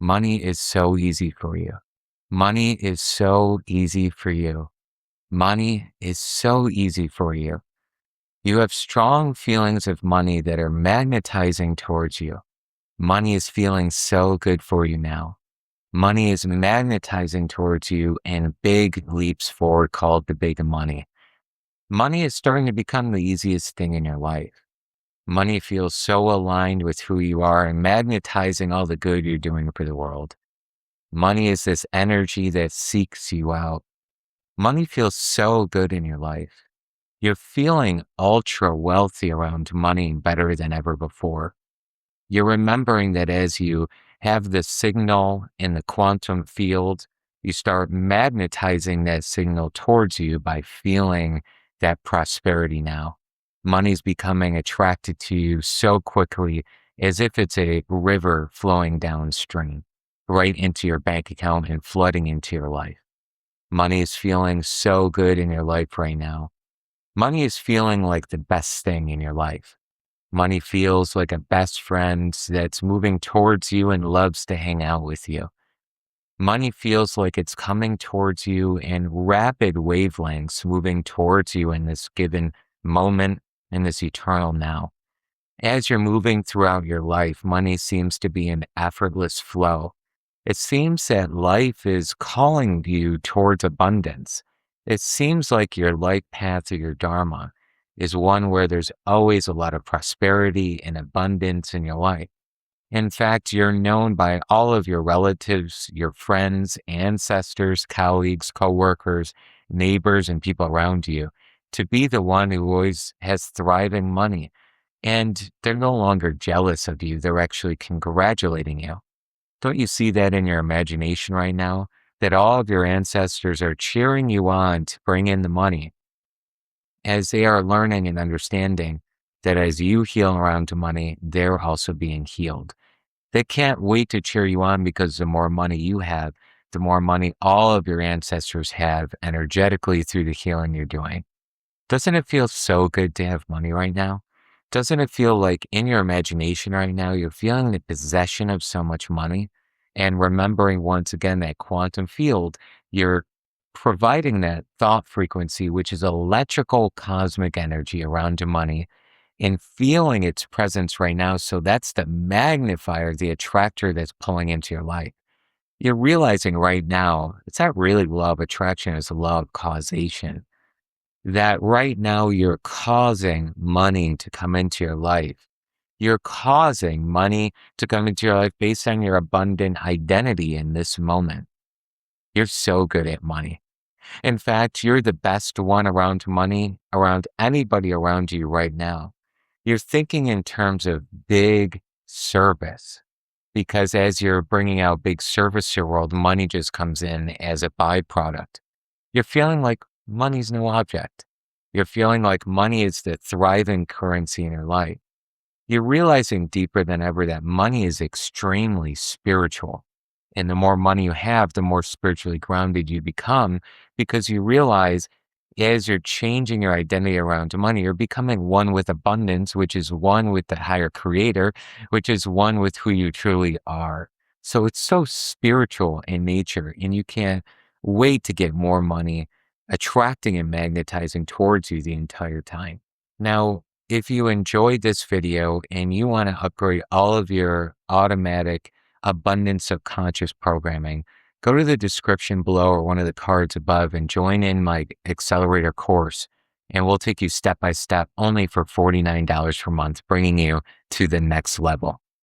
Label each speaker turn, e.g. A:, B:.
A: Money is so easy for you. Money is so easy for you. Money is so easy for you. You have strong feelings of money that are magnetizing towards you. Money is feeling so good for you now. Money is magnetizing towards you in big leaps forward called the big money. Money is starting to become the easiest thing in your life. Money feels so aligned with who you are and magnetizing all the good you're doing for the world. Money is this energy that seeks you out. Money feels so good in your life. You're feeling ultra wealthy around money better than ever before. You're remembering that as you have the signal in the quantum field, you start magnetizing that signal towards you by feeling that prosperity now. Money's becoming attracted to you so quickly as if it's a river flowing downstream, right into your bank account and flooding into your life. Money is feeling so good in your life right now. Money is feeling like the best thing in your life. Money feels like a best friend that's moving towards you and loves to hang out with you. Money feels like it's coming towards you in rapid wavelengths, moving towards you in this given moment, in this eternal now. As you're moving throughout your life, money seems to be an effortless flow. It seems that life is calling you towards abundance. It seems like your life path or your dharma is one where there's always a lot of prosperity and abundance in your life. In fact, you're known by all of your relatives, your friends, ancestors, colleagues, coworkers, neighbors, and people around you to be the one who always has thriving money. And they're no longer jealous of you. They're actually congratulating you. Don't you see that in your imagination right now? That all of your ancestors are cheering you on to bring in the money as they are learning and understanding that as you heal around to money, they're also being healed. They can't wait to cheer you on because the more money you have, the more money all of your ancestors have energetically through the healing you're doing. Doesn't it feel so good to have money right now? Doesn't it feel like in your imagination right now, you're feeling the possession of so much money and remembering once again that quantum field, you're providing that thought frequency, which is electrical cosmic energy around your money and feeling its presence right now. So that's the magnifier, the attractor that's pulling into your life. You're realizing right now, it's not really law of attraction, it's a law of causation. That right now you're causing money to come into your life. You're causing money to come into your life based on your abundant identity in this moment. You're so good at money. In fact, you're the best one around money, around anybody around you right now. You're thinking in terms of big service because as you're bringing out big service to your world, money just comes in as a byproduct. You're feeling like money's no object. You're feeling like money is the thriving currency in your life. You're realizing deeper than ever that money is extremely spiritual. And the more money you have, the more spiritually grounded you become because you realize as you're changing your identity around money, you're becoming one with abundance, which is one with the higher creator, which is one with who you truly are. So it's so spiritual in nature, and you can't wait to get more money attracting and magnetizing towards you the entire time. Now, if you enjoyed this video and you want to upgrade all of your automatic abundance of conscious programming, go to the description below or one of the cards above and join in my accelerator course. And we'll take you step by step only for $49 per month, bringing you to the next level.